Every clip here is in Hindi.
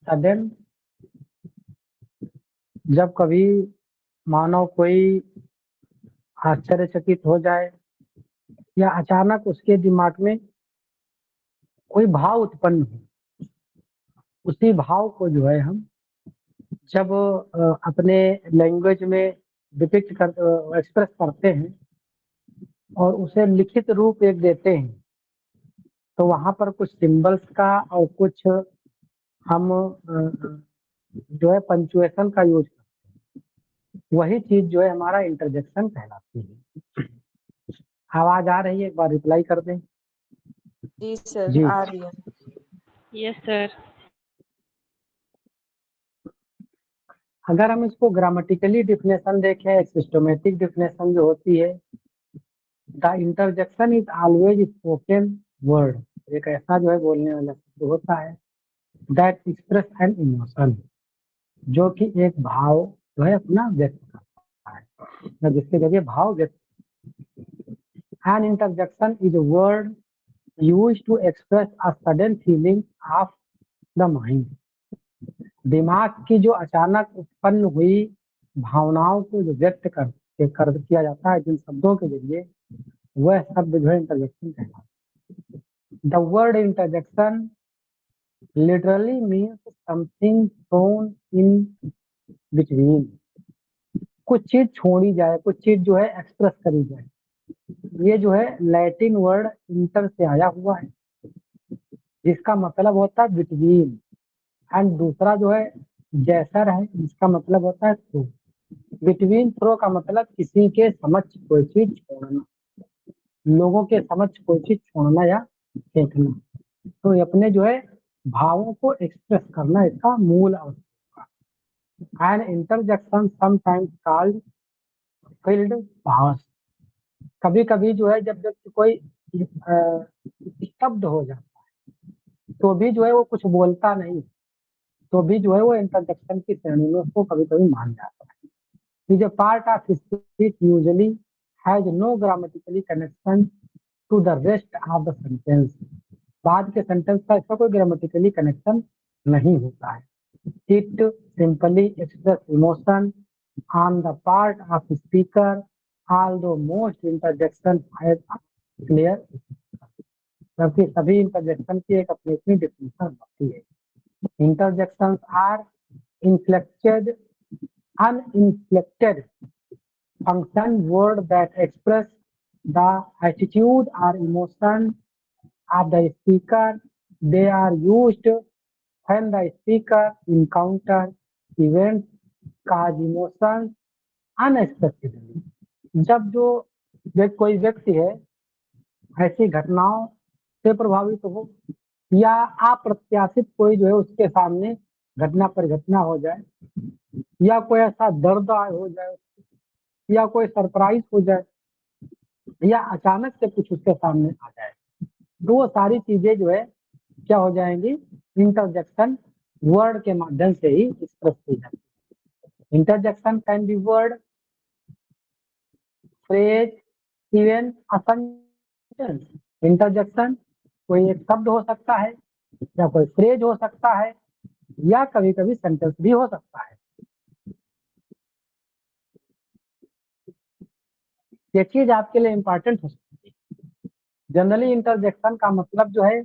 सडन, जब कभी मानो कोई आश्चर्यचकित हो जाए या अचानक उसके दिमाग में कोई भाव उत्पन्न हो, उसी भाव को जो है हम जब अपने लैंग्वेज में डिपिक्ट कर एक्सप्रेस करते हैं और उसे लिखित रूप एक देते हैं, तो वहां पर कुछ सिंबल्स का और कुछ हम जो है पंचुएशन का यूज करते हैं। वही चीज जो है हमारा इंटरजेक्शन कहलाती है। आवाज आ रही है? एक बार रिप्लाई कर दें। जी सर, जी, आ रही है। Yes sir. अगर हम इसको ग्रामेटिकली डिफिनेशन देखें, सिस्टमेटिक डिफिनेशन जो होती है, the interjection is always spoken word, एक ऐसा जो है बोलने वाला शब्द होता है दैट एक्सप्रेस एन इमोशन, जो कि एक भाव जो है अपना व्यक्त करता है, जिसके जरिए भाव व्यक्त। An interjection is a word used to express a sudden feeling of the mind, दिमाग की जो अचानक उत्पन्न हुई भावनाओं को जो व्यक्त कर किया जाता है जिन शब्दों के जरिए, वह शब्द जो है इंटरजेक्शन कहलाता है। The word interjection literally means something thrown in between, कुछ चीज छोड़ी जाए, कुछ चीज जो है एक्सप्रेस करी जाए। ये जो है लैटिन वर्ड इंटर से आया हुआ है, जिसका मतलब होता है बिटवीन, एंड दूसरा जो है जैसर है, जिसका मतलब होता है थ्रू। बिटवीन थ्रो का मतलब किसी के समक्ष कोई चीज छोड़ना, लोगों के समक्ष कोई चीज छोड़ना या फेंकना। तो ये अपने जो है भावों को एक्सप्रेस करना इसका मूल अवधारणा। An interjection sometimes called field pass, कभी कभी जो है जब व्यक्ति कोई स्तब्ध हो जाता है, तो भी जो है वो कुछ बोलता नहीं, तो भी जो है वो इंटरजेक्शन की श्रेणी में उसको कभी कभी मान जाता है। Is a part of speech usually has no grammatically connection to the rest of the sentence, बाद के सेंटेंस का इसका कोई ग्रामेटिकली कनेक्शन नहीं होता है। It simply express emotion on the part of speaker, although most interjection has a clear, जबकि सभी इंटरजेक्शन की एक अपनी अपनी डिफिनेशन होती है। Interjections are inflected, uninflected function word that express the attitude or emotion of the speaker. They are used when the speaker encounter events cause emotions unexpectedly. जब जो कोई व्यक्ति है ऐसी घटनाओं से प्रभावित हो या अप्रत्याशित कोई जो है उसके सामने घटना पर घटना हो जाए, या कोई ऐसा दर्द हो जाए, या कोई सरप्राइज हो जाए, या अचानक से कुछ उसके सामने आ जाए, तो वो सारी चीजें जो है क्या हो जाएंगी, इंटरजेक्शन वर्ड के माध्यम से ही एक्सप्रेस की जाती है। Interjection can be word, phrase, even a sentence. Interjection कोई एक शब्द हो सकता है, या कोई फ्रेज हो सकता है, या कभी कभी सेंटेंस भी हो सकता है। ये चीज आपके लिए इंपॉर्टेंट हो सकती है। जनरली इंटरजेक्शन का मतलब जो है,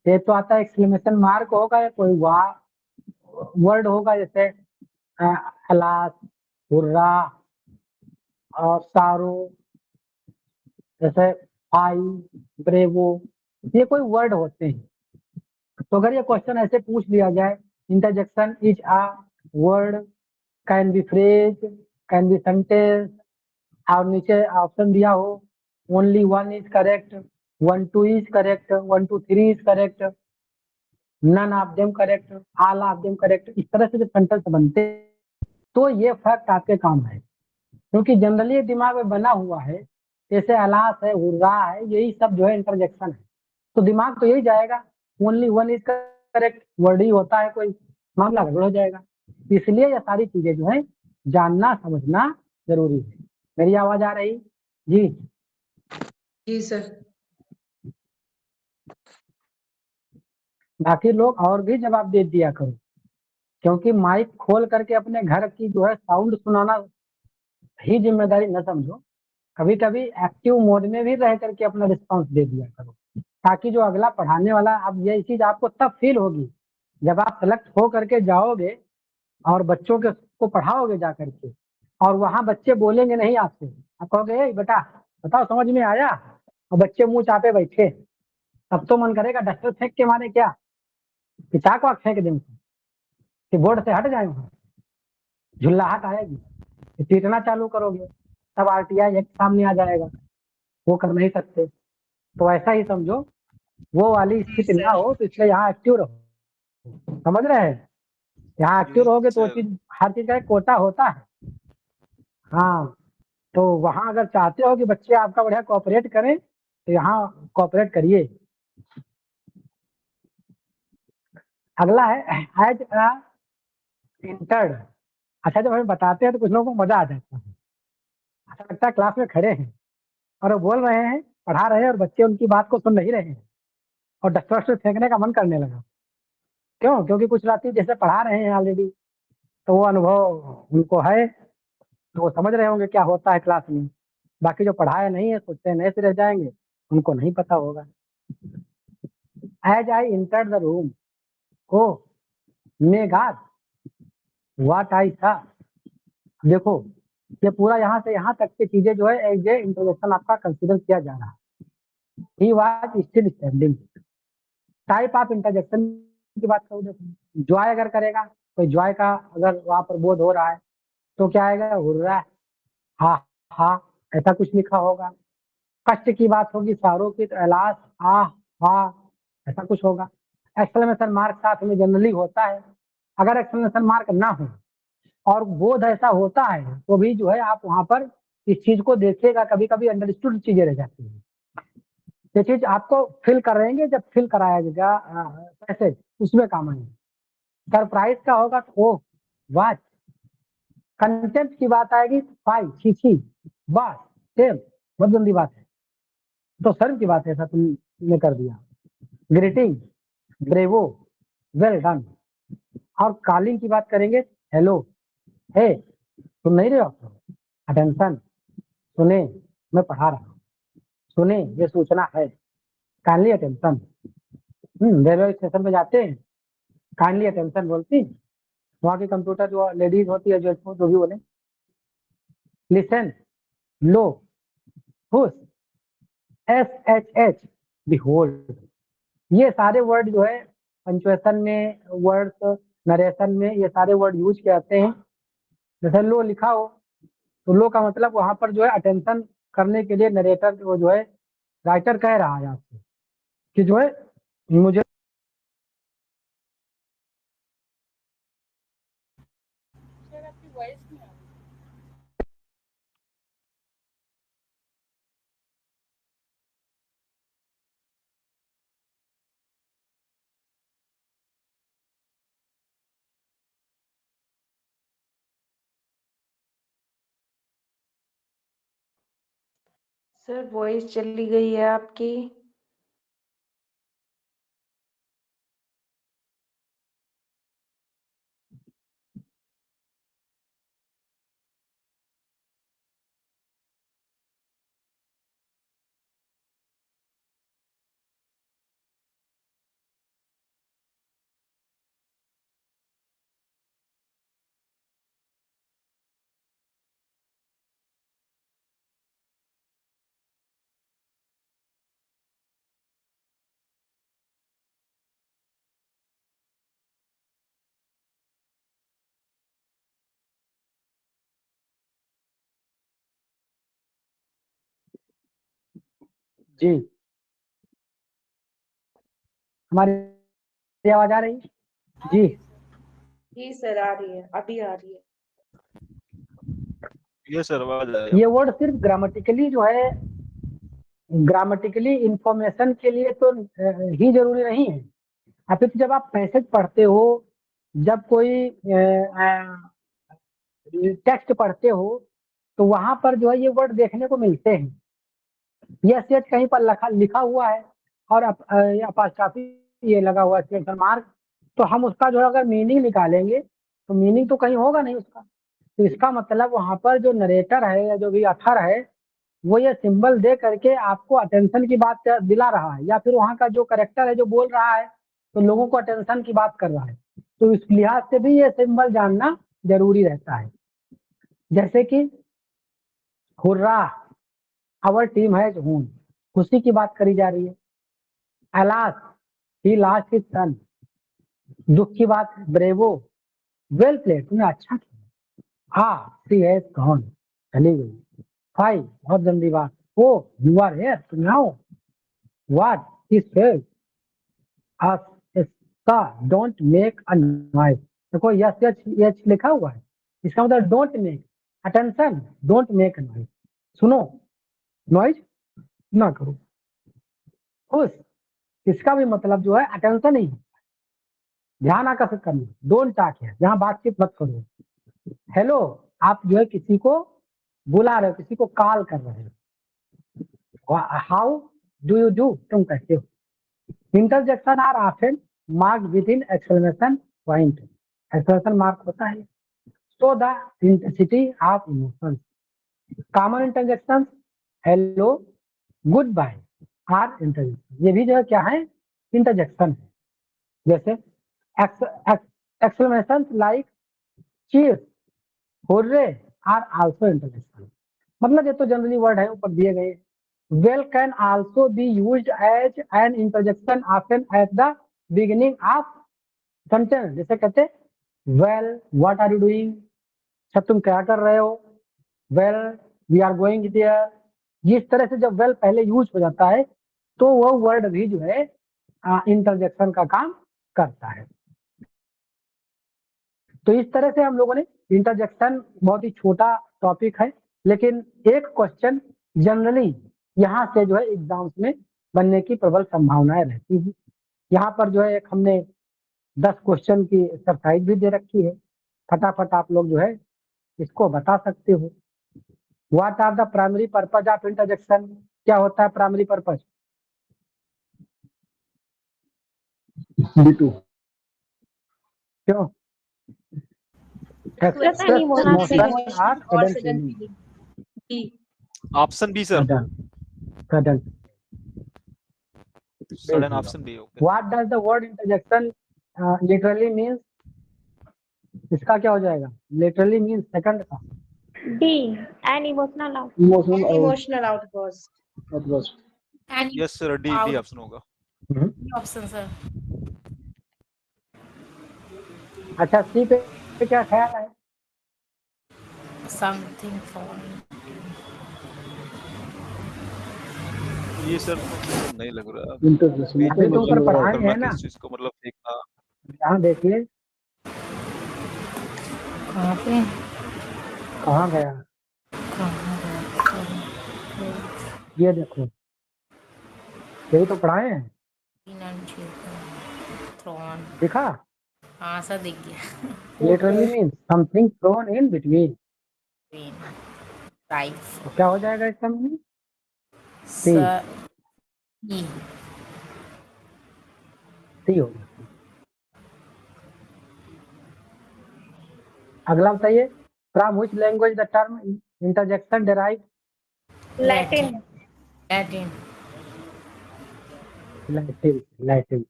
ये तो आता है एक्सक्लेमेशन मार्क होगा, या कोई वाह वर्ड होगा, जैसे अलास, हुर्रा और सारो, जैसे आई, ब्रेवो, ये कोई वर्ड होते हैं। तो अगर ये क्वेश्चन ऐसे पूछ लिया जाए, interjection is a word, can be phrase, can be sentence, और नीचे ऑप्शन दिया हो only one is correct, 1 2 is correct, 1 2 3 is correct, none of them correct, all of them correct, इस तरह से जब सेंटेंस बनते, तो ये फैक्ट आपके काम है, क्योंकि जनरली दिमाग में बना हुआ है, जैसे अलास है, हुर्रा है, यही सब जो है इंटरजेक्शन है, तो दिमाग तो यही जाएगा, only one is correct word ही होता है, कोई मामला गड़बड़ हो जाएगा। इसलिए ये सारी चीजें जो है जानना समझना जरूरी है। मेरी आवाज आ रही? जी जी सर। बाकी लोग और भी जवाब दे दिया करो, क्योंकि माइक खोल करके अपने घर की जो है साउंड सुनाना ही जिम्मेदारी न समझो, कभी कभी एक्टिव मोड में भी रह करके अपना रिस्पांस दे दिया करो, ताकि जो अगला पढ़ाने वाला, अब ये चीज आपको तब फील होगी जब आप सेलेक्ट हो करके जाओगे और बच्चों के को पढ़ाओगे जा करके, और वहां बच्चे बोलेंगे नहीं आपसे, आप कहोगे "ए बेटा बताओ समझ में आया", और बच्चे मुंह चापे बैठे, तब तो मन करेगा डस्टर फेंक के मारे क्या, कि चाक वाक फेंक दें उनको, कि बोर्ड से हट जाए वहां, झुल्लाहट आएगी, कि पीटना चालू करोगे, तब आरटीआई एक्ट सामने आ जाएगा, वो कर नहीं सकते। तो ऐसा ही समझो, वो वाली जी स्थिति ना सर। हो, तो इसलिए यहाँ एक्टिव रहो, समझ रहे हैं, यहाँ एक्टिव जी रहोगे तो वो सर। चीज, हर चीज का एक कोटा होता है। हाँ, तो वहाँ अगर चाहते हो कि बच्चे आपका बढ़िया कोऑपरेट करें, तो यहाँ कोऑपरेट करिए। अगला है एज अ इंटर्न। अच्छा, जब हमें बताते हैं तो कुछ लोगों को मजा आ जाता है, ऐसा लगता है क्लास में खड़े हैं और वो बोल रहे हैं, पढ़ा रहे हैं, और बच्चे उनकी बात को सुन नहीं रहे हैं, और डस्टर से फेंकने का मन करने लगा। क्यों? क्योंकि कुछ राती जैसे पढ़ा रहे हैं ऑलरेडी, तो वो अनुभव उनको है, तो वो समझ रहे होंगे क्या होता है क्लास में। बाकी जो पढ़ाया नहीं है, सोचते हैं नए से रह जाएंगे, उनको नहीं पता होगा। As I enter the room, oh my God what I saw. देखो, ये पूरा यहाँ से यहाँ तक की चीजें जो है एज ए इंट्रोडक्शन आपका कंसीडर किया जा रहा है। He was still standing. Type of interjection की बात करूँ, देखो जॉय अगर करेगा, तो जॉय का अगर वहां पर बोध हो रहा है, तो क्या आएगा, हुर्रा, हा हा, ऐसा कुछ लिखा होगा। कष्ट की बात होगी, सारों की, तो एलास, आ हा, ऐसा कुछ होगा। एक्सक्लेमेशन मार्क साथ में जनरली होता है। अगर एक्सक्लेमेशन मार्क ना हो और बोध ऐसा होता है, तो भी जो है आप वहां पर इस चीज को देखिएगा, कभी कभी अंडरस्टूड चीजें रह जाती हैं। ये चीज आपको फील करेंगे जब फील कराया जाएगा पैसेज, उसमें काम आएंगे। सरप्राइज का होगा तो ओ वाच। कंटेंट की बात आएगी, फाई, छी छी, बस, सेम, बहुत गंदी बात है, तो शर्म की बात है, ऐसा तुमने कर दिया। Greeting, bravo, well done. और कॉलिंग की बात करेंगे, हेलो, हे, सुन नहीं रहे हो, अटेंशन, सुने, मैं पढ़ा रहा हूँ, सुने, ये सूचना है, काइंडली अटेंशन। रेलवे स्टेशन पे जाते हैं, काइंडली अटेंशन बोलती, वहाँ की कंप्यूटर जो लेडीज होती है, जो भी बोले, लिसन, लो, हुश, एस एच एच, बिहोल्ड। ये सारे वर्ड जो है पंचुएशन में, वर्ड्स नरेशन में, ये सारे वर्ड यूज किए जाते हैं। जैसे लो लिखा हो, तो लो का मतलब वहां पर जो है अटेंशन करने के लिए नरेटर वो जो है, राइटर कह रहा है आपसे कि जो है मुझे सर वॉइस चली गई है आपकी। जी, हमारी आवाज आ रही है? जी, जी सर, आ रही है, अभी आ रही है। ये सर आवाज आ रही ये है। वर्ड सिर्फ ग्रामेटिकली जो है, ग्रामेटिकली इंफॉर्मेशन के लिए तो ही जरूरी नहीं है। अभी तो जब आप मैसेज पढ़ते हो, जब कोई टेक्स्ट पढ़ते हो, तो वहां पर जो है ये वर्ड देखने को मिलते हैं। ये सेट कहीं पर लिखा हुआ है, और अपास्ट्रॉफी ये लगा हुआ है, क्वेश्चन मार्क, तो हम उसका जो है अगर मीनिंग निकालेंगे, तो मीनिंग तो कहीं होगा नहीं उसका। तो इसका मतलब वहां पर जो नरेटर है या जो भी अथर है वो ये सिंबल दे करके आपको अटेंशन की बात दिला रहा है, या फिर वहाँ का जो करेक्टर है जो बोल रहा है तो लोगों को अटेंशन की बात कर रहा है। तो इस लिहाज से भी ये सिंबल जानना जरूरी रहता है। जैसे कि hurrah, our team has won, खुशी की बात करी जा रही है। Alas, he lost his son, दुख की बात है। ब्रेवो, वेल प्लेड, तुमने अच्छा किया। शी हैज गॉन, चली गई। फाइव, बहुत गंदी बात। ओ यू आर हियर, तुम आओ। व्हाट ही सेड, इसका डोंट मेक अ नॉइज। देखो यस एच एच लिखा हुआ है, इसका मतलब don't make, attention, don't make a noise, सुनो, नॉइज ना करो। खुश, इसका भी मतलब जो है अटेंशन ही, ध्यान आकर्षित करना। डोंट टॉक है, जहां बातचीत मत करो। हेलो, आप जो है किसी को बुला रहे हो, किसी को कॉल कर रहे हो। हाउ डू यू डू, तुम कैसे हो। Interjection are often marked with an exclamation point, exclamation mark होता है। So the intensity of emotion. Common interjection hello, good bye are interjection, ये भी जो है क्या है, इंटरजेक्शन है। जैसे exclamation like cheers, hurray are also interjection. मतलब ये तो जनरली वर्ड है, ऊपर दिए गए। Well can also be used as an interjection often at the beginning of sentence. जैसे कहते well what are you doing, अच्छा तुम क्या कर रहे हो। Well we are going there. इस तरह से जब वेल पहले यूज हो जाता है तो वो वर्ड भी जो है इंटरजेक्शन का काम करता है। तो इस तरह से हम लोगों ने इंटरजेक्शन, बहुत ही छोटा टॉपिक है, लेकिन एक क्वेश्चन जनरली यहाँ से जो है एग्जाम्स में बनने की प्रबल संभावनाएं रहती है। यहाँ पर जो है एक हमने 10 क्वेश्चन की एक्सरसाइज भी दे रखी है, फटाफट आप लोग जो है इसको बता सकते हो। What are the primary purpose of interjection, क्या होता है प्राइमरी पर्पज। B2 क्यों, एक्सप्रेस इमोशन और sudden feeling. Option B sir, sudden sudden option B. Okay, what does the word interjection literally means, इसका क्या हो जाएगा, लिटरली मींस सेकंड का D. An emotional outburst. Emotional outburst. Yes sir, D D option होगा। Option sir. अच्छा सी पे क्या ख्याल है। समथिंग फॉर ये सर नहीं लग रहा। अभी तो ऊपर पढ़ाए हैं ना, किस चीज को मतलब फेंकना। यहाँ देखिए कहाँ पे, कहाँ गया, ये देखो यही तो पढ़ाए हैं, थ्रोन। देखा। हाँ सर दिख गया। Literally means something thrown in between, right तो क्या हो जाएगा इसका मीनिंग, सर। ई सी होगा। अगला बताइए, from which language the term interjection derive. Latin. Latin. Latin, Latin.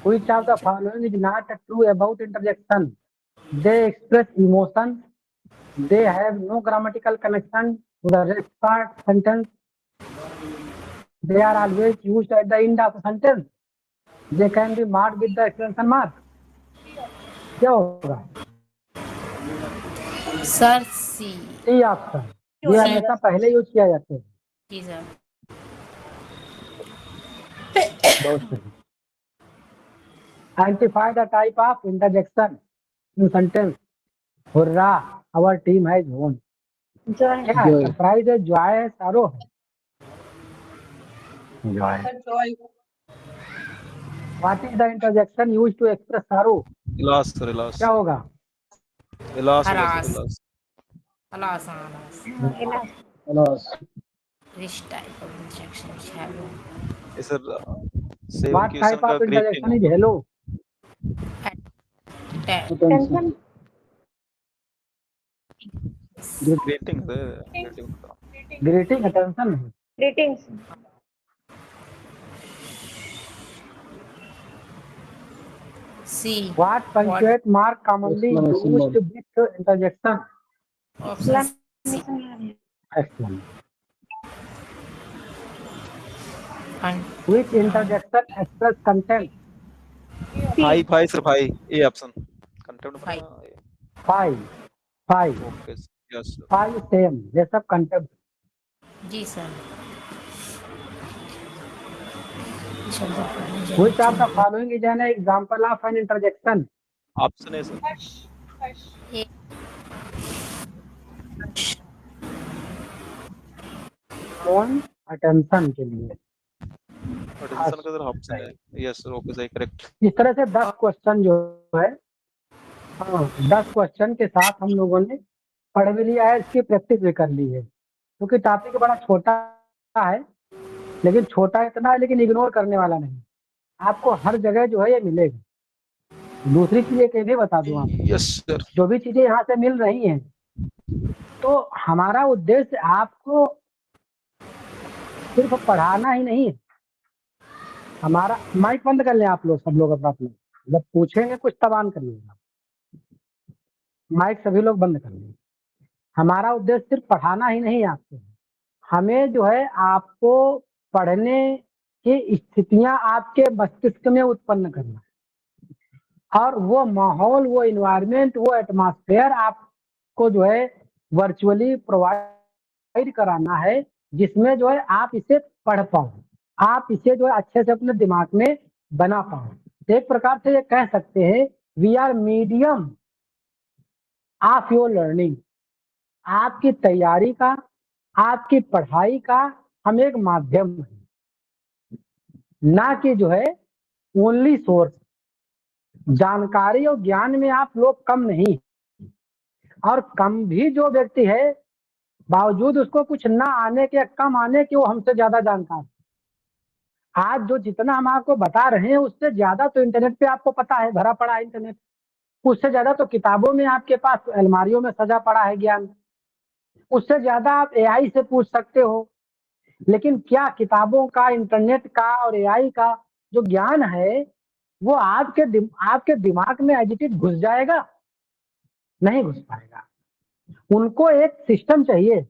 Which of the following is not true about interjection? They express emotion. They have no grammatical connection to the rest part sentence. They are always used at the end of a sentence. They can be marked with the exclamation mark. क्या होगा, सर सी। सी ऑप्शन, ये हमेशा पहले यूज किया जाते हैं। जी सर। बहुत सही। Identify the type of interjection in sentence. Hurrah, our team has won. Joy. क्या है, सरप्राइज है, जॉय है, सारो है। Joy. What is the interjection used to express sorrow? Alas sir, alas. क्या होगा, इलास होगा हरास। Sir, alas. Alas alas. Loss. Which type of injection is hello? ये sir seven What question type का of interjection is hello? At tension greeting है, ग्रीटिंग का। ग्रीटिंग अटेंशन नहीं। Greetings C. What punctuate mark commonly used with interjection? Option C. Excellent. And Which interjection express content? भाई भाई सर भाई, ए ऑप्शन कंटेंट भाई। Five. Okay yes sir. Five same. ये सब content. जी सर। शब्द पढ़ने Which of the जाने following is an example of an interjection? Option है सर। चाहिए। On attention के लिए। अटेंशन का सर ऑप्शन है। यस सर, ओके सही, करेक्ट। इस तरह से 10 क्वेश्चन जो है, हाँ 10 क्वेश्चन के साथ हम लोगों ने पढ़ भी लिया है, इसकी प्रैक्टिस भी कर ली है, क्योंकि टॉपिक बड़ा छोटा है, लेकिन छोटा इतना है लेकिन इग्नोर करने वाला नहीं। आपको हर जगह जो है ये मिलेगा। दूसरी चीज एक ये भी बता दूं आपको, यस सर। जो भी चीजें यहाँ से मिल रही हैं, तो हमारा उद्देश्य आपको सिर्फ पढ़ाना ही नहीं है। हमारा माइक बंद कर लें आप लोग, सब लोग अपना, जब पूछेंगे कुछ तब ऑन करिएगा, माइक सभी लोग बंद कर लें। हमारा उद्देश्य सिर्फ पढ़ाना ही नहीं आपको, हमें जो है आपको पढ़ने की स्थितियां आपके मस्तिष्क में उत्पन्न करना, और वो माहौल, वो इन्वायरमेंट, वो एटमॉस्फेयर आपको जो है वर्चुअली प्रोवाइड कराना है, जिसमें जो है आप इसे पढ़ पाओ, आप इसे जो है अच्छे से अपने दिमाग में बना पाओ। एक प्रकार से ये कह सकते हैं, we are medium of your learning. आपकी तैयारी का, आपकी पढ़ाई का हम एक माध्यम है, ना कि जो है ओनली सोर्स। जानकारी और ज्ञान में आप लोग कम नहीं, और कम भी जो व्यक्ति है, बावजूद उसको कुछ ना आने के, कम आने के, वो हमसे ज्यादा जानकार। आज जो जितना हम आपको बता रहे हैं, उससे ज्यादा तो इंटरनेट पे आपको पता है, भरा पड़ा है इंटरनेट। उससे ज्यादा तो किताबों में आपके पास अलमारियों में सजा पड़ा है ज्ञान। उससे ज्यादा आप एआई से पूछ सकते हो, लेकिन क्या किताबों का, इंटरनेट का और एआई का जो ज्ञान है, वो आपके दिमाग में एज इट इज घुस जाएगा? नहीं घुस पाएगा। उनको एक सिस्टम चाहिए,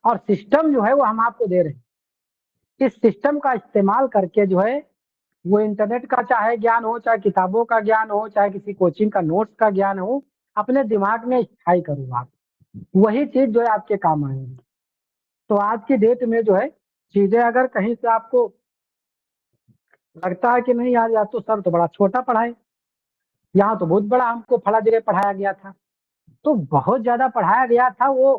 और सिस्टम जो है वो हम आपको दे रहे हैं। इस सिस्टम का इस्तेमाल करके जो है, वो इंटरनेट का चाहे ज्ञान हो, चाहे किताबों का ज्ञान हो, चाहे किसी कोचिंग का नोट्स का ज्ञान हो, अपने दिमाग में स्थायी करो आप, वही चीज जो है आपके काम आएगी। तो आज की डेट में जो है चीजें अगर कहीं से आपको लगता है कि नहीं यार, या तो सर तो बड़ा छोटा पढ़ाए, यहाँ तो बहुत बड़ा हमको फला जगह पढ़ाया गया था, तो बहुत ज्यादा पढ़ाया गया था वो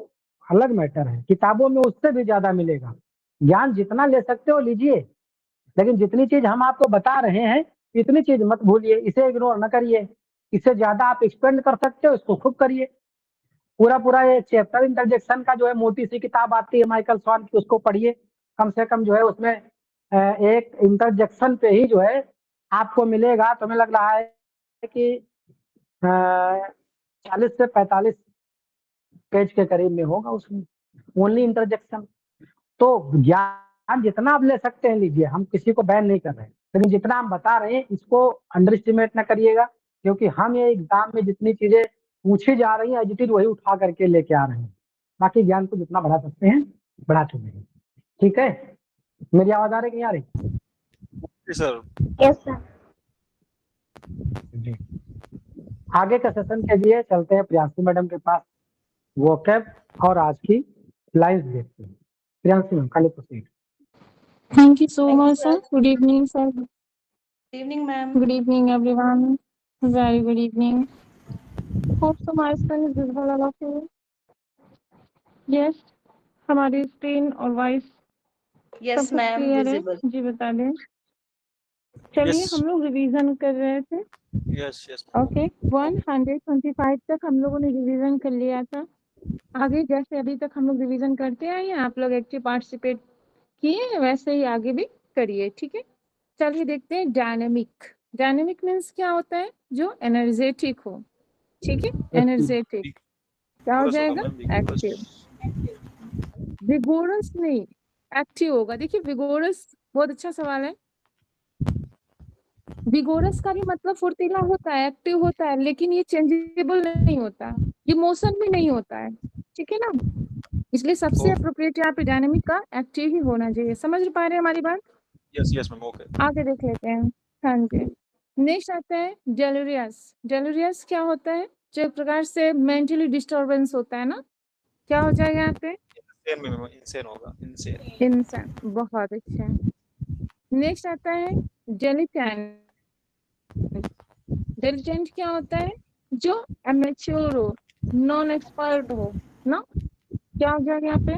अलग मैटर है। किताबों में उससे भी ज्यादा मिलेगा। ज्ञान जितना ले सकते हो लीजिए, लेकिन जितनी चीज हम आपको बता रहे हैं, इतनी चीज मत भूलिए, इसे इग्नोर न करिए। इससे ज्यादा आप एक्सपेंड कर सकते हो, इसको खूब करिए। पूरा ये चैप्टर इंटरजेक्शन का जो है, मोटी सी किताब आती है माइकल स्वान की, उसको पढ़िए। कम से कम जो है उसमें एक इंटरजेक्शन पे ही जो है आपको मिलेगा, तो हमें लग रहा है कि 40 से 45 पेज के करीब में होगा उसमें, ओनली इंटरजेक्शन। तो ज्ञान जितना आप ले सकते हैं लीजिए, हम किसी को बैन नहीं कर रहे हैं, लेकिन जितना हम बता रहे हैं इसको अंडर एस्टिमेट न करिएगा, क्योंकि हम ये एग्जाम में जितनी चीजें पूछी जा रही हैं, एडिटेड वही उठा करके लेके आ रहे हैं। बाकी ज्ञान को जितना बढ़ा सकते हैं बढ़ा चुके। ठीक है, मेरी आवाज आ रही कि नहीं आ रही? जी सर। Yes sir. जी, आगे का सेशन के लिए चलते हैं प्रियांशी मैडम के पास, वोकैब और आज की लाइन्स देखते हैं। प्रियांशी मैम, खाली proceed. Thank you so Thank you, much, sir. sir. Good evening, sir. Good evening, ma'am. Good evening, everyone. Very good evening. Hope so my son is visible all of you. Yes, हमारी स्क्रीन और वॉइस Yes, सब कुछ ma'am. क्लियर है? Visible. जी बता दें। चलिए Yes. हम लोग रिवीजन कर रहे थे। Yes yes. ओके, 125 तक हम लोगों ने रिवीजन कर लिया था। आगे जैसे अभी तक हम लोग रिवीजन करते आए हैं, आप लोग एक्टिव पार्टिसिपेट किए, वैसे ही आगे भी करिए। ठीक है, चलिए देखते हैं डायनेमिक। डायनेमिक मीन्स क्या होता है? जो एनर्जेटिक हो, ठीक है, एनर्जेटिक। क्या हो vigorous होगा जाएगा? Ma'am, vigorous। एक्टिव। विगोरस नहीं, एक्टिव होगा। देखिए विगोरस बहुत अच्छा सवाल है। विगोरस का भी मतलब फुर्तीला होता है, एक्टिव होता है, लेकिन ये चेंजेबल नहीं होता, ये मोशन में नहीं होता है, ठीक है ना। इसलिए सबसे ओ। अप्रोप्रिएट यहाँ पे डायनेमिक का एक्टिव ही होना चाहिए। समझ पा रहे हैं हमारी बात? Yes ma'am, okay. आगे देख लेते हैं। हाँ जी, नेक्स्ट आता है डेलोरियस। डेलोरियस क्या होता है? जो एक प्रकार से मेंटली डिस्टर्बेंस होता है ना, क्या हो जाएगा यहाँ पे? इंसेन में इंसेन होगा, इंसेन। इंसान। बहुत अच्छा। नेक्स्ट आता है डेलिटेंट। डेलिटेंट क्या होता है? जो एमेच्योर हो, नॉन एक्सपर्ट हो ना, क्या हो जाएगा यहाँ पे?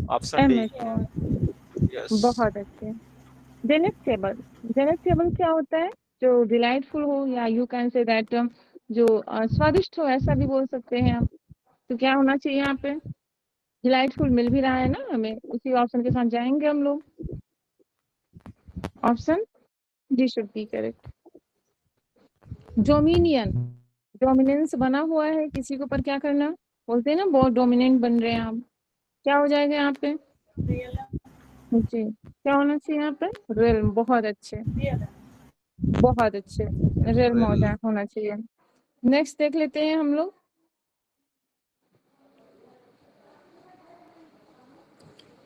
Option D. एमेच्योर। यस। बहुत अच्छे। डेलेक्टेबल। डेलेक्टेबल क्या होता है? जो डिलाइटफुल हो, या यू कैन से दैट जो स्वादिष्ट हो, ऐसा भी बोल सकते हैं आप। तो क्या होना चाहिए यहाँ पे? डिलाइटफुल मिल भी रहा है ना हमें, उसी ऑप्शन के साथ जाएंगे हम लोग। Option D should be correct. Dominion. Dominance बना हुआ है किसी के ऊपर, क्या करना बोलते हैं ना, बहुत डोमिनेंट बन रहे हैं आप, क्या हो जाएगा यहाँ पे? जी, क्या होना चाहिए यहाँ पे? रियल्म। बहुत अच्छे, बहुत अच्छे, रियल्म होना चाहिए। नेक्स्ट देख लेते हैं हम लोग।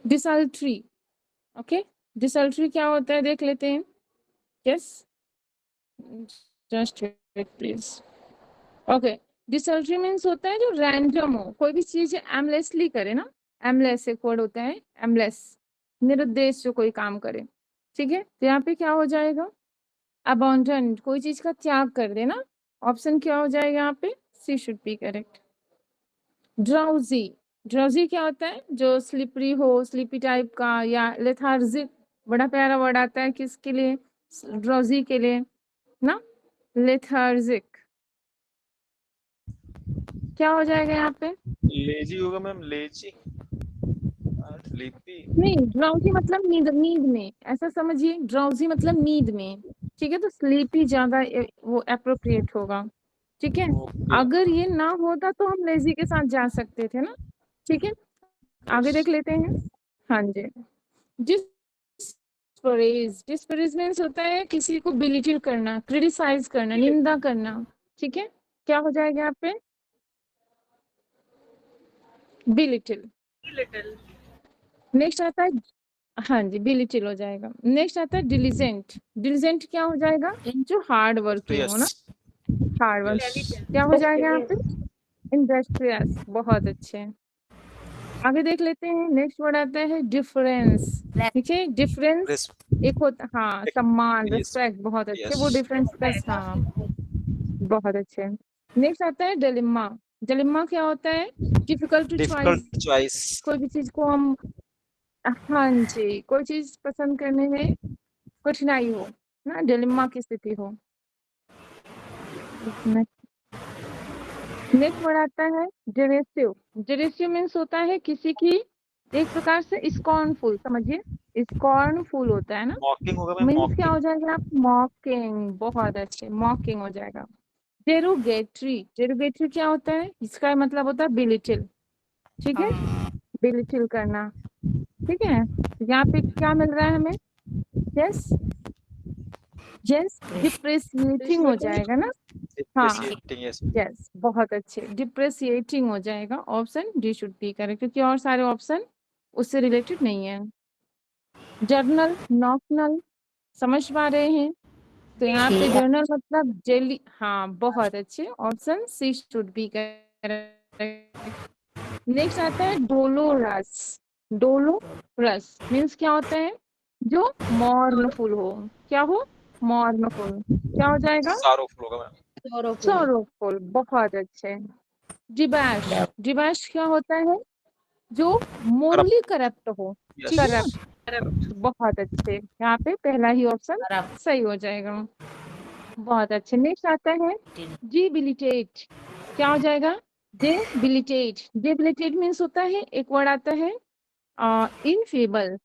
डिसल्ट्री। ओके, डिसल्ट्री क्या होता है देख लेते हैं। Yes, just wait please. Okay, desultory means होता है जो रैंडम हो, कोई भी चीज एमलेसली करे ना, एमलेस एक वर्ड होता है, एमलेस, निरुद्देश्य जो कोई काम करे, ठीक है। तो यहाँ पे क्या हो जाएगा? अबॉन्डेंट, कोई चीज का त्याग कर देना। ऑप्शन क्या हो जाएगा यहाँ पे? C should be correct. Drowsy. Drowsy क्या होता है? जो स्लिपरी हो, स्लीपी टाइप का, या लेथार्जिक। बड़ा प्यारा वर्ड आता है किसके लिए? ड्राउजी के लिए ना, लेथार्जिक। क्या हो जाएगा यहाँ पे? लेजी होगा मैम, लेजी। स्लीपी। नहीं, ड्राउजी मतलब नींद, नींद में, ऐसा समझिए। ड्राउजी मतलब नींद में, ठीक है। तो स्लीपी ज्यादा वो अप्रोप्रिएट होगा, ठीक है। ओके। अगर ये ना होता तो हम लेजी के साथ जा सकते थे ना, ठीक है। आगे देख लेते हैं। हाँ जी, डिस्परेज। डिस्परेज मीन्स होता है किसी को बिलिटिल करना, क्रिटिसाइज करना, निंदा करना, ठीक है। क्या हो जाएगा यहाँ पे? बिलिटिल। नेक्स्ट आता है, हाँ जी, बिलिटिल हो जाएगा। नेक्स्ट आता है डिलीजेंट। डिलीजेंट क्या हो जाएगा? जो हार्ड वर्किंग हो ना, यस। Hard work. यस। क्या हो जाएगा यहाँ पे? इंडस्ट्रियस। बहुत अच्छे। आगे देख लेते हैं। नेक्स्ट वर्ड आता है डिफरेंस, ठीक है। डिफरेंस एक होता, हाँ, सम्मान, रिस्पेक्ट। बहुत अच्छे, वो डिफरेंस का, हाँ, बहुत अच्छे। नेक्स्ट आता है डिलेमा। डिलेमा क्या होता है? Difficult to choice. Difficult choice. कोई भी चीज को हम, हाँ जी, कोई चीज पसंद करने में कठिनाई हो ना, डिलेमा की स्थिति हो। नेक्स्ट वर्ड आता है डेरेसिव। डेरेसिव मीन्स होता है किसी की एक प्रकार से स्कॉर्नफुल, समझिए, स्कॉर्नफुल होता है ना। मॉकिंग होगा मैम, मीन्स क्या हो मॉकिंग। जाएगा? आप मॉकिंग। बहुत अच्छे, मॉकिंग हो जाएगा। डेरोगेटरी। डेरोगेटरी क्या होता है? इसका मतलब होता है बिलिटिल, ठीक है, बिलिटिल करना, ठीक है। यहाँ पे क्या मिल रहा है हमें? यस, यस, डिप्रेसिएटिंग हो जाएगा ना। हाँ, डिप्रेसिएटिंग। यस। यस, बहुत अच्छे, डिप्रेसिएटिंग हो जाएगा। Option D should be correct, क्योंकि और सारे ऑप्शन उससे रिलेटेड नहीं है। जर्नल, नॉक्नल, समझ पा रहे हैं? तो यहाँ पे जर्नल मतलब जेली, हाँ, बहुत अच्छे, option C should be correct. Next आता है डोलोरस। डोलोरस मीन्स क्या होता है? जो मॉर्नफुल हो। क्या हो? मॉर्नफुल। क्या हो जाएगा? सारोफुल होगा मैम। सोरोफुल। बहुत अच्छे। डिबैश। डिबैश क्या होता है? जो मोरली करप्ट हो, ठीक है ना। बहुत अच्छे, यहाँ पे पहला ही ऑप्शन सही हो जाएगा। बहुत अच्छे। नेक्स्ट आता है डिबिलिटेट। क्या हो जाएगा? डिबिलिटेट। डिबिलिटेट मीन्स होता है, एक वर्ड आता है इनफेबल,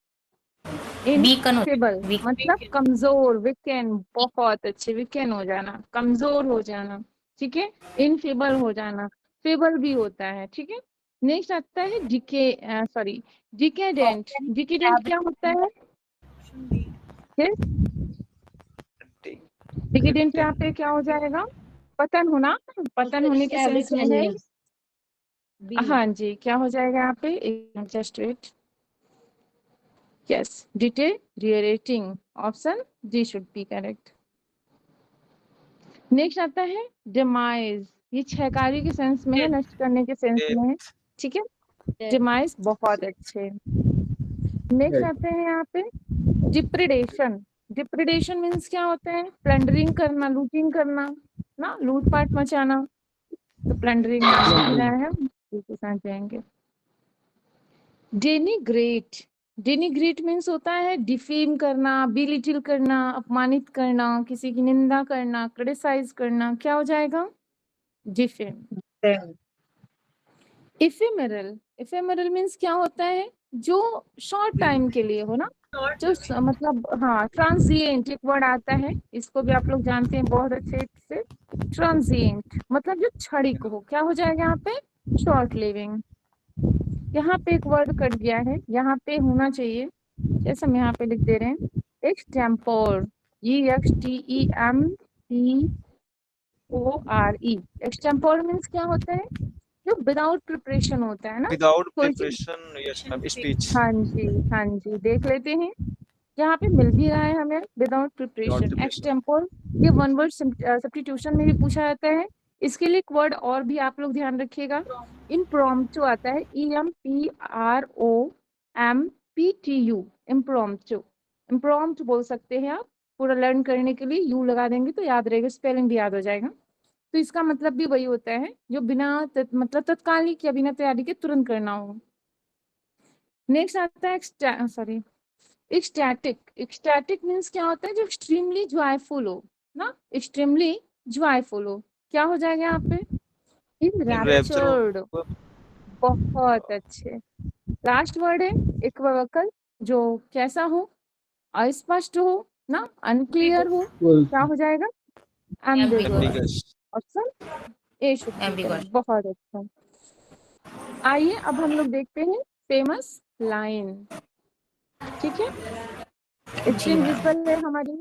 वीकन हो इनफेबल वीक मतलब कमजोर, वीकेंड, बहुत अच्छे, वीकेंड हो जाना, कमजोर हो जाना, ठीक है। इनफेबल हो जाना, फेबल भी होता है, ठीक है। नेक्स्ट आता है डिकेडेंट। डिकेडेंट क्या होता है? डिकेडेंट यहाँ पे क्या हो जाएगा? पतन होना, पतन होने के सेंस में है। हाँ जी, क्या हो जाएगा यहाँ पे? Just wait, yes, deteriorating, option D should be correct. Next आता है डिमाइज। ये छहकारी के सेंस में है, नष्ट करने के सेंस में है, ठीक है। डिमाइज बहुत अच्छे। नेक्स्ट आते हैं यहाँ पे डिप्रेडेशन। डिप्रेडेशन मीन्स क्या होता है? प्लंडरिंग करना, लूटिंग करना ना, लूटपाट मचाना। तो प्लंडरिंग नाम लिख रहा है, इसके साथ जाएंगे। डेनिग्रेट। डेनिग्रेट मीन्स होता है डिफेम करना, बिलिटिल करना, अपमानित करना, किसी की निंदा करना, क्रिटिसाइज करना। क्या हो जाएगा? डिफेम। इफेमेरल। इफेमेरल मीन्स क्या होता है? जो शॉर्ट टाइम के लिए हो ना, जो मतलब हाँ, ट्रांजिएंट एक वर्ड आता है, इसको भी आप लोग जानते हैं बहुत अच्छे से। ट्रांजिएंट मतलब जो क्षणिक हो। क्या हो जाएगा यहाँ पे? Short living. यहाँ पे एक वर्ड कट गया है, यहाँ पे होना चाहिए, जैसे हम यहाँ पे लिख दे रहे हैं, एक्सटेम्पोर। EXTEMPORE। एक्सटेम्पोर मीन्स क्या होता है? जो विदाउट प्रिपरेशन होता है ना, विदाउट कोई चीज। Preparation, yes ma'am, speech. हाँ जी, हाँ जी, देख लेते हैं, यहाँ पे मिल भी रहा है हमें, विदाउट प्रिपरेशन, एक्सटेम्पोर। ये वन वर्ड सब्स्टिट्यूशन में भी पूछा जाता है। इसके लिए एक वर्ड और भी आप लोग ध्यान रखिएगा, इम्प्रॉम्प्टू आता है, EMPROMPTU, इम्प्रॉम्प्टू। इम्प्रॉम्प्ट बोल सकते हैं आप, पूरा लर्न करने के लिए यू लगा देंगे तो याद रहेगा, स्पेलिंग भी याद हो जाएगा। तो इसका मतलब भी वही होता है जो बिना मतलब तत्कालिक या बिना तैयारी के तुरंत करना हो। नेक्स्ट आता है एक्सटैटिक। एक्सटैटिक मीन्स क्या होता है? जो एक्सट्रीमली जॉयफुल हो ना, एक्सट्रीमली जॉयफुल हो। क्या हो जाएगा यहाँ पे? इनरैप्चर्ड। बहुत अच्छे। लास्ट वर्ड है इक्विवोकल, जो कैसा हो? अस्पष्ट हो ना, अनक्लियर हो। क्या हो जाएगा? Ambiguous. Option A should be correct. बहुत अच्छा। आइए अब हम लोग देखते हैं फेमस लाइन, ठीक है। स्क्रीन विजुअल है हमारी।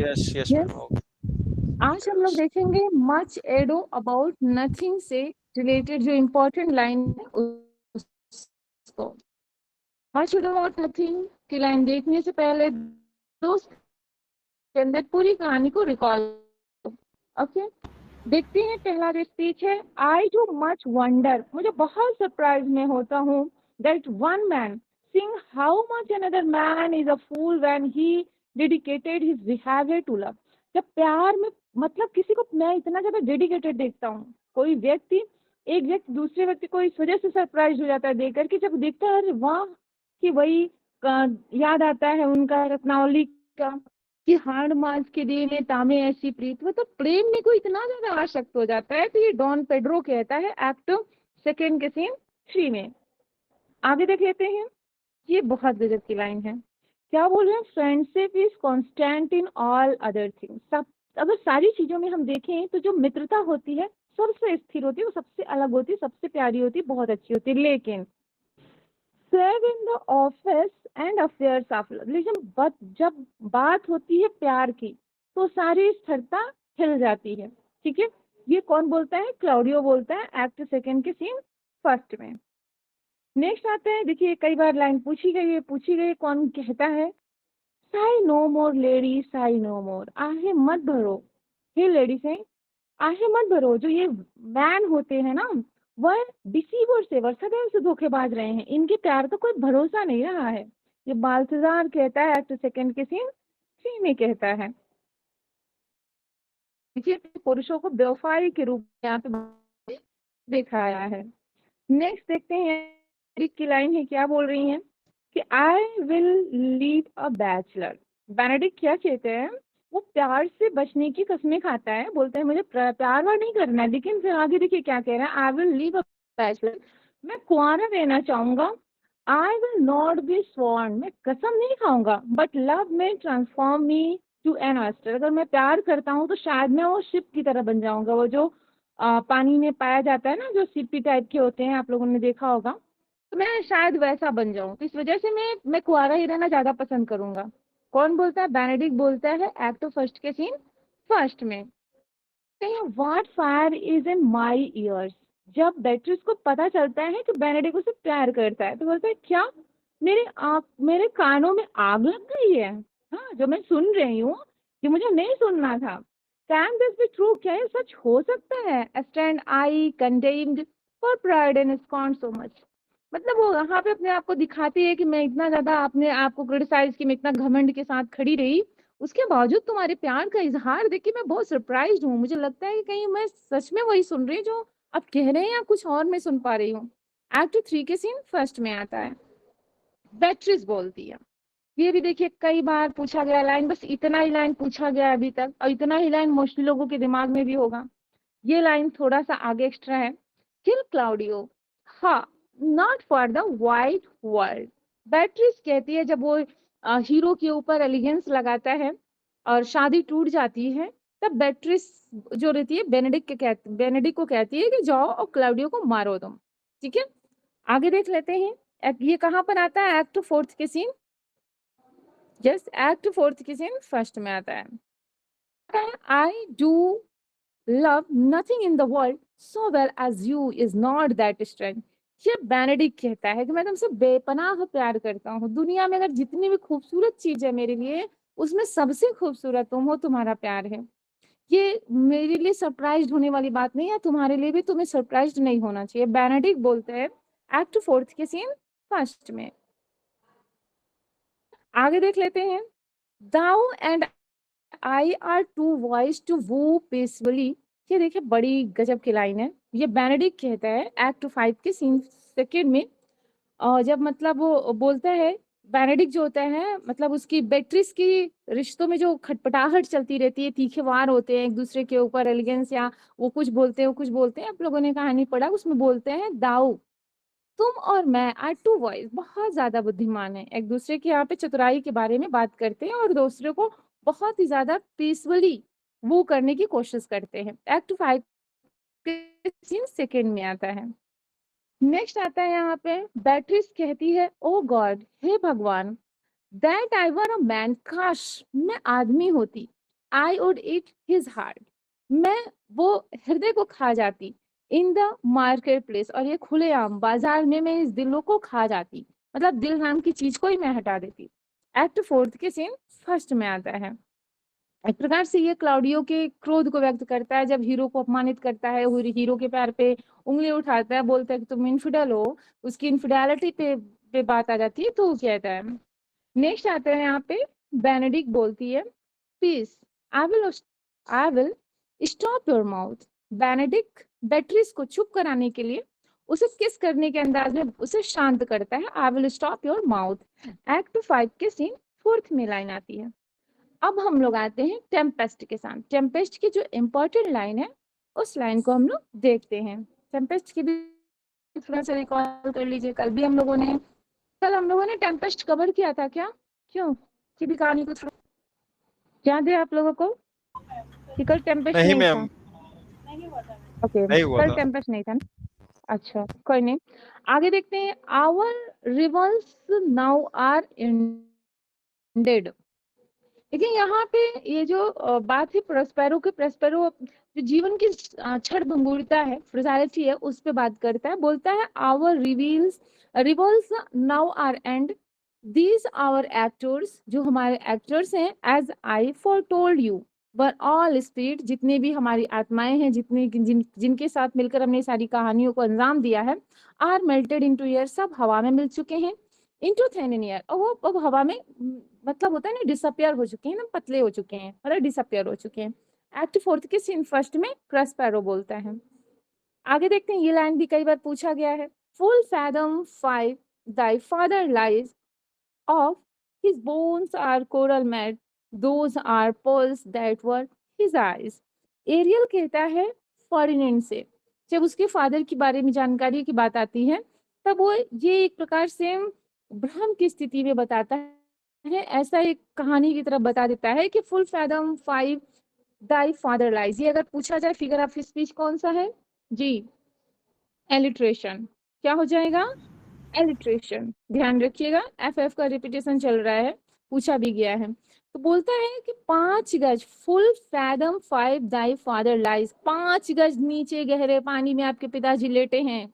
Yes yes Yes. मैम। आज हम लोग देखेंगे मच एडो अबाउट नथिंग से रिलेटेड जो इम्पोर्टेंट लाइन है उसको। मच एडो अबाउट नथिंग की लाइन देखने से पहले दोस्त के अंदर पूरी कहानी को रिकॉल। ओके, देखते हैं। पहला जो स्पीच है, आई डू मच वंडर, मुझे बहुत सरप्राइज में होता हूँ, that one man seeing how much another man is a fool when he dedicated his behaviour to love. जब प्यार में मतलब किसी को मैं इतना ज्यादा डेडिकेटेड देखता हूँ, कोई व्यक्ति, एक व्यक्ति दूसरे व्यक्ति को इस वजह से सरप्राइज हो जाता है देख करके, जब देखता है अरे वाह, कि वही याद आता है उनका रत्नावली का, कि हाड़ मास के दिए में तामे ऐसी प्रीत। वो तो प्रेम में कोई इतना ज्यादा आसक्त हो जाता है। तो ये डॉन पेड्रो कहता है एक्ट सेकेंड के सीन 3 में। आगे देख लेते हैं, ये बहुत गजब की लाइन है। क्या बोल रहे हैं? Friendship is constant in all other things. सब, अगर सारी चीजों में हम देखें तो जो मित्रता होती है सबसे स्थिर होती है, वो सबसे अलग होती है, सबसे प्यारी होती है, बहुत अच्छी होती है। लेकिन save in the office and affairs of love, लेकिन जब बात होती है प्यार की तो सारी स्थिरता हिल जाती है, ठीक है। ये कौन बोलता है? क्लाउडियो बोलता है, एक्ट सेकेंड के सीन फर्स्ट में। नेक्स्ट आते हैं, देखिए कई बार लाइन पूछी गई है, कौन कहता है? साई नो मोर लेडी, साई नो मोर, आहे मत भरो, हे लेडीज है, आहे मत भरो। जो ये मैन होते हैं ना, वह डिसीवर से, सदैव से धोखेबाज रहे हैं, इनके प्यार का कोई भरोसा नहीं रहा है। ये बाल्थाजार कहता है, एक्ट सेकेंड के सीन 3 में कहता है। देखिए पुरुषों को बेवफाई के रूप में यहाँ पे दिखाया है। नेक्स्ट देखते हैं, की लाइन है, क्या बोल रही हैं कि आई will live a bachelor. Benedict क्या कहते हैं? वो प्यार से बचने की कस्में खाता है, बोलते हैं मुझे प्यार वार नहीं करना है, लेकिन फिर आगे देखिए क्या कह रहा है, I will live a bachelor, मैं कुंवारा रहना चाहूंगा, I will not be sworn, मैं कसम नहीं खाऊंगा, बट लव में transform me to an oyster, अगर मैं प्यार करता हूँ तो शायद मैं वो शिप की तरह बन जाऊंगा, वो जो पानी में पाया जाता है ना, जो सीपी टाइप के होते हैं, आप लोगों ने देखा होगा, तो मैं शायद वैसा बन जाऊं। तो इस वजह से मैं कुआरा ही रहना ज्यादा पसंद करूंगा। कौन बोलता है? बेनेडिक्ट बोलता है एक्ट फर्स्ट के सीन फर्स्ट में। What fire is in my years, जब बेट्रिस को पता चलता है कि बेनेडिक्ट उसे प्यार करता है तो बोलता है क्या मेरे कानों में आग लग गई है, हाँ जो मैं सुन रही हूँ कि मुझे नहीं सुनना था। कैन दिस बी ट्रू, क्या ये सच हो सकता है? Stand I condemned for pride and scorn so much, मतलब वो यहाँ पे अपने आप को दिखाती है कि मैं इतना ज्यादा अपने आप को क्रिटिसाइज की, मैं इतना घमंड के साथ खड़ी रही, उसके बावजूद तुम्हारे प्यार का इजहार देख के मैं बहुत सरप्राइज्ड हूँ। मुझे लगता है कि कहीं मैं सच में वही सुन रही हूँ जो आप कह रहे हैं या कुछ और मैं सुन पा रही हूँ। एक्ट 3 के सीन फर्स्ट में आता है। बेट्रिस बोलती है, ये भी देखिए कई बार पूछा गया लाइन, बस इतना ही लाइन पूछा गया अभी तक, और इतना ही लाइन मोस्टली लोगों के दिमाग में भी होगा। ये लाइन थोड़ा सा आगे एक्स्ट्रा है। किल क्लाउडियो, हाँ, not for the white world. Beatrice कहती है जब वो हीरो के ऊपर एलिगेंस लगाता है और शादी टूट जाती है, तब बेट्रिस जो रहती है बेनेडिक्ट को कहती है कि जाओ और क्लाउडियो को मारो तुम। ठीक है, आगे देख लेते हैं। ये कहाँ पर आता है? एक्ट 4 के सीन, यस, एक्ट 4 के सीन फर्स्ट में आता है। I do love nothing in the world so well as you is not that strength। ये बेनेडिक्ट कहता है कि मैं तुमसे बेपनाह प्यार करता हूँ, दुनिया में अगर जितनी भी खूबसूरत चीज है मेरे लिए, उसमें सबसे खूबसूरत तुम हो, तुम्हारा प्यार है। ये मेरे लिए सरप्राइज्ड होने वाली बात नहीं है, तुम्हारे लिए भी तुम्हें सरप्राइज्ड नहीं होना चाहिए। बेनेडिक्ट बोलते हैं एक्ट 4 के सीन फर्स्ट में। आगे देख लेते हैं। Thou and I are too wise to woo peacefully, ये देखिए बड़ी गजब की लाइन है। ये बेनेडिक्ट कहता है एक्ट 5 के सीन सेकेंड में, और जब मतलब वो बोलता है, बेनेडिक्ट जो होता है मतलब उसकी बेट्रिस की रिश्तों में जो खटपटाहट चलती रहती है, तीखे वार होते हैं एक दूसरे के ऊपर, एलिगेंस, या वो कुछ बोलते हैं वो कुछ बोलते हैं, आप लोगों ने कहानी पढ़ा, उसमें बोलते हैं दाऊ, तुम और मैं आर टू वॉइस, बहुत ज्यादा बुद्धिमान है, एक दूसरे के यहाँ पे चतुराई के बारे में बात करते हैं और दूसरे को बहुत ही ज्यादा पीसफुली वो करने की कोशिश करते हैं। एक्ट 5 सीन सेकेंड में आता है। नेक्स्ट आता है यहाँ पे, बेट्रिस कहती है ओ गॉड, हे भगवान, that I were a man, काश मैं आदमी होती, I would eat his heart, मैं वो हृदय को खा जाती, इन द मार्केट प्लेस, और ये खुलेआम बाजार में मैं इस दिलों को खा जाती, मतलब दिल नाम की चीज को ही मैं हटा देती। एक्ट 4 के सीन फर्स्ट में आता है। एक प्रकार से ये क्लाउडियो के क्रोध को व्यक्त करता है, जब हीरो को अपमानित करता है, हीरो के पैर पे उंगली उठाता है, बोलता है कि तुम इनफिडल हो, उसकी इनफिडेलिटी पे बात आ जाती है, तो वो कहता है। नेक्स्ट आता है यहाँ पे, बेनेडिक्ट बोलती है peace, I will stop your mouth. Benedick Beatrice को चुप कराने के लिए उसे किस करने के अंदाज में उसे शांत करता है, I will stop your mouth. Act 5 के सीन फोर्थ में लाइन आती है। अब हम लोग आते हैं टेम्पेस्ट के साथ। टेम्पेस्ट की जो इम्पोर्टेंट लाइन है उस लाइन को हम लोग देखते हैं। टेम्पेस्ट की भी थोड़ा सा रिकॉल कर लीजिए, कल हम लोगों ने टेम्पेस्ट कवर किया था क्या? क्यों की भी कहानी को थोड़ा याद है आप लोगों को कि कल टेम्पेस्ट नहीं नहीं मैम, था? ओके, नहीं हुआ कल था। टेम्पेस्ट नहीं था ना? अच्छा कोई नहीं, आगे देखते हैं। Our revels now are ended. देखिए यहाँ पे ये जो बात है प्रोस्पेरो जो जीवन की क्षण भंगुरता है, फ्रजाइलिटी है, उस पे बात करता है। बोलता है our revels now are end, these our actors, जो हमारे एक्टर्स हैं, as I foretold you were all spirit, जितने भी हमारी आत्माएं हैं, जिनके साथ मिलकर हमने सारी कहानियों को अंजाम दिया है, आर मेल्टेड इनटू एयर, सब हवा में मिल चुके हैं, इनटू थिन इन एयर, और वो अब हवा में मतलब होता है ना, डिसअपियर हो चुके हैं ना, पतले हो चुके हैं, मतलब डिसअपियर हो चुके हैं। एक्ट 4 के सीन फर्स्ट में क्रस्पेरो बोलता है। आगे देखते हैं, ये लाइन भी कई बार पूछा गया है। Full fathom 5 thy father lies, of his bones are coral mad, those are pearls that were his eyes। Ariel कहता है फर्डिनेंड से, जब उसके फादर के बारे में जानकारी की बात आती है, तब वो ये एक प्रकार से भ्रम की स्थिति में बताता है, ऐसा एक कहानी की तरह बता देता है कि फुल फैदम 5 दाई फादर लाइज। ये अगर पूछा जाए फिगर ऑफ स्पीच कौन सा है जी, एलिट्रेशन। क्या हो जाएगा, एलिट्रेशन। ध्यान रखिएगा, एफ का रिपीटेशन चल रहा है, पूछा भी गया है। तो बोलता है कि 5 गज, फुल फैदम 5 दाई फादर लाइज, 5 गज नीचे गहरे पानी में आपके पिताजी लेटे हैं।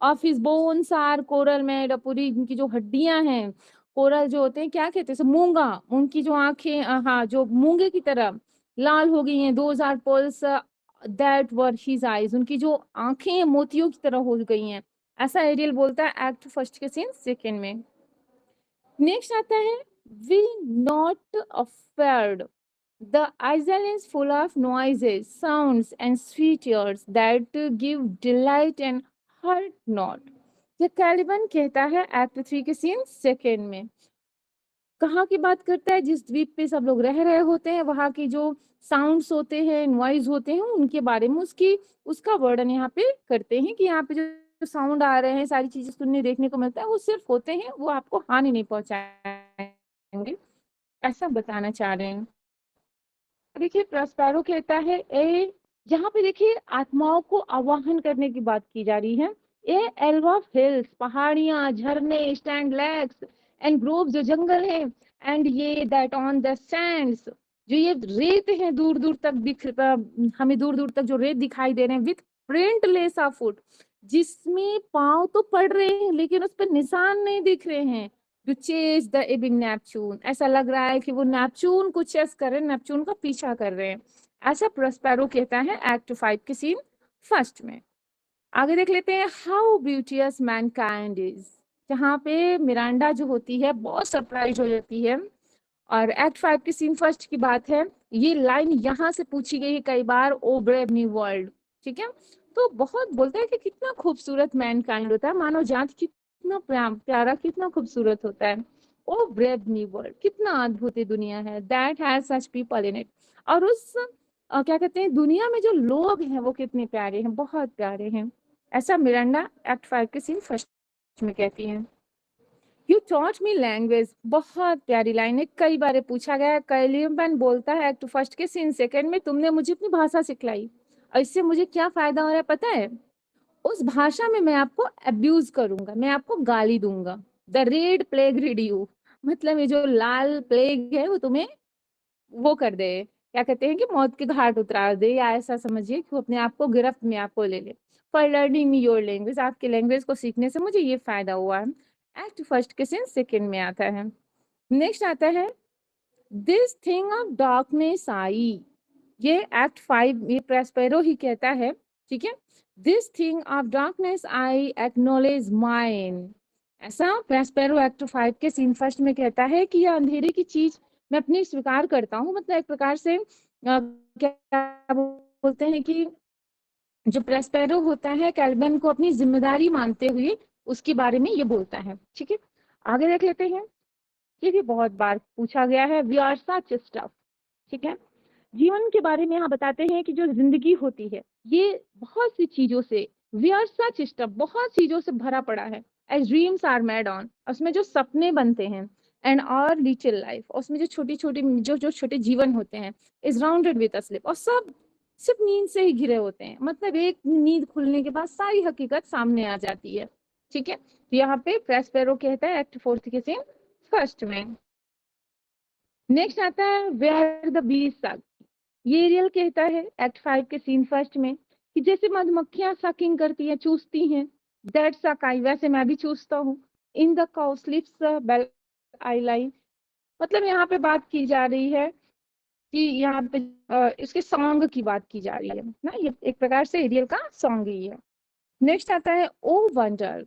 Of his bones are coral made, पूरी इनकी जो हड्डियां हैं, कोरल जो होते हैं क्या कहते हैं, मूंगा, उनकी जो आंखें हाँ जो मूंगे की तरह लाल हो गई हैं। Those are pearls that were his eyes, उनकी जो आंखें मोतियों की तरह हो गई हैं। ऐसा एरियल बोलता है एक्ट फर्स्ट के सीन सेकंड में। नेक्स्ट आता है we not afeard, the island is full of noises, sounds and features that give delight and hurt not। ये कैलिबन कहता है एक्ट 3 के सीन सेकंड में। कहाँ की बात करता है, जिस द्वीप पे सब लोग रह रहे होते हैं, वहां की जो साउंड्स होते हैं, नॉइज होते हैं, उनके बारे में उसका वर्णन यहाँ पे करते हैं कि यहाँ पे जो साउंड आ रहे हैं, सारी चीजें सुनने देखने को मिलता है, वो सिर्फ होते हैं, वो आपको हानि नहीं पहुंचाएंगे, ऐसा बताना चाह रहे हैं। देखिए प्रस्पेरो कहता है यहाँ पे देखिए आत्माओं को आवाहन करने की बात की जा रही है। ए एल्व ऑफ हिल्स, पहाड़ियां, झरने, स्टैंड लेक्स एंड ग्रोव, जो जंगल है, एंड ये दैट ऑन द सैंड्स, जो ये रेत है दूर दूर तक हमें दूर दूर तक जो रेत दिखाई दे रहे हैं, with print less of foot, जिसमें पांव तो पड़ रहे हैं लेकिन उस पर निशान नहीं दिख रहे हैं। To chase the ebbing Neptune, ऐसा लग रहा है कि वो नेपच्यून को चेस कर रहे हैं, नेपच्यून का पीछा कर रहे हैं, ऐसा प्रस्पेरो कहता है एक्ट 5 के सीन फर्स्ट में। आगे देख लेते हैं हाउ ब्यूटियस मैनकाइंड इज, जहाँ पे मिरांडा जो होती है बहुत सरप्राइज हो जाती है। और एक्ट 5 के सीन फर्स्ट की बात है, ये लाइन यहाँ से पूछी गई है कई बार, ओ ब्रेव न्यू वर्ल्ड, ठीक है। तो बहुत बोलता है कि कितना खूबसूरत मैनकाइंड होता है, मानव जाति कितना प्यारा, कितना खूबसूरत होता है। ओ ब्रेव न्यू वर्ल्ड, कितना अद्भुत दुनिया है, that has such people in it, और उस क्या कहते हैं दुनिया में जो लोग हैं वो कितने प्यारे हैं, बहुत प्यारे हैं, ऐसा मिरांडा एक्ट 5 के सीन फर्स्ट में कहती है। यू टॉट मी लैंग्वेज, बहुत प्यारी लाइन है, कई बार पूछा गया। कैलिबन बोलता है एक्ट फर्स्ट के सीन सेकंड में, तुमने मुझे अपनी भाषा सिखलाई और इससे मुझे क्या फायदा हो रहा है पता है, उस भाषा में मैं आपको अब्यूज करूंगा, मैं आपको गाली दूंगा। The red plague read you, मतलब ये जो लाल प्लेग है वो तुम्हें वो कर दे, क्या कहते हैं कि मौत के घाट उतार दे, या ऐसा समझिए कि अपने आप को गिरफ्त में आपको ले ले। For learning me your language, आपके लैंग्वेज को सीखने से मुझे ये फायदा हुआ है, एक्ट फर्स्ट के सीन सेकंड में आता है। नेक्स्ट आता है दिस थिंग ऑफ डार्कनेस आई, ये एक्ट 5 ये प्रस्पेरो ही कहता है, ठीक है। This thing of darkness I acknowledge mine, ऐसा प्रस्पेरो एक्ट 5 के सीन फर्स्ट में कहता है कि यह अंधेरे की चीज मैं अपनी स्वीकार करता हूँ। मतलब एक प्रकार से क्या बोलते हैं कि जो प्रस्पेरो होता है कैलिबन को अपनी जिम्मेदारी मानते हुए उसके बारे में ये बोलता है, ठीक है। आगे देख लेते हैं, ये भी बहुत बार पूछा गया है, वी आर सच स्टफ, ठीक है। जीवन के बारे में यहाँ बताते हैं कि जो जिंदगी होती है ये बहुत सी चीजों से, वी आर सच स्टफ, बहुत चीजों से भरा पड़ा है। As dreams are made on, उसमें जो सपने बनते हैं, एंड और लिटिल लाइफ, उसमें जो छोटी छोटी जो छोटे जीवन होते हैं, is rounded with a slip, और सब सिर्फ नींद से ही घिरे होते हैं, मतलब एक नींद खुलने के बाद सारी हकीकत सामने आ जाती है, ठीक है। तो यहाँ पे प्रस्पेरो कहता है एक्ट 4 के सीन फर्स्ट में। नेक्स्ट आता है वेयर द बीज सक, ये एरियल कहता है एक्ट 5 के सीन फर्स्ट में कि जैसे मधुमक्खियां सकिंग करती हैं, चूसती हैं, दैट सक आई, वैसे मैं भी चूसता हूँ। In the cowslips bell I lie, मतलब यहाँ पे बात की जा रही है कि यहाँ पे इसके सॉन्ग की बात की जा रही है ना, ये एक प्रकार से एरियल का सॉन्ग ही है। नेक्स्ट आता है ओ वंडर,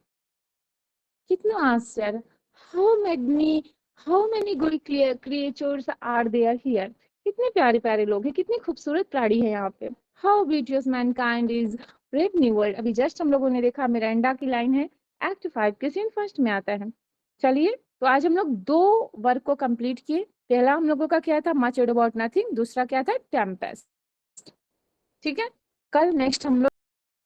कितना आश्चर्य, how many good creatures are there here, कितने प्यारे प्यारे लोग हैं, कितने खूबसूरत प्राणी है यहाँ पे। How ब्यूटियस Mankind is brave new world, अभी जस्ट हम लोगों ने देखा मिरांडा की लाइन है, एक्ट 5 के सीन फर्स्ट में आता है। चलिए तो आज हम लोग 2 वर्क को कंप्लीट किए। पहला हम लोगों का क्या था, मच अबाउट नथिंग, दूसरा क्या था, टेम्पेस्ट, ठीक है। कल नेक्स्ट हम लोग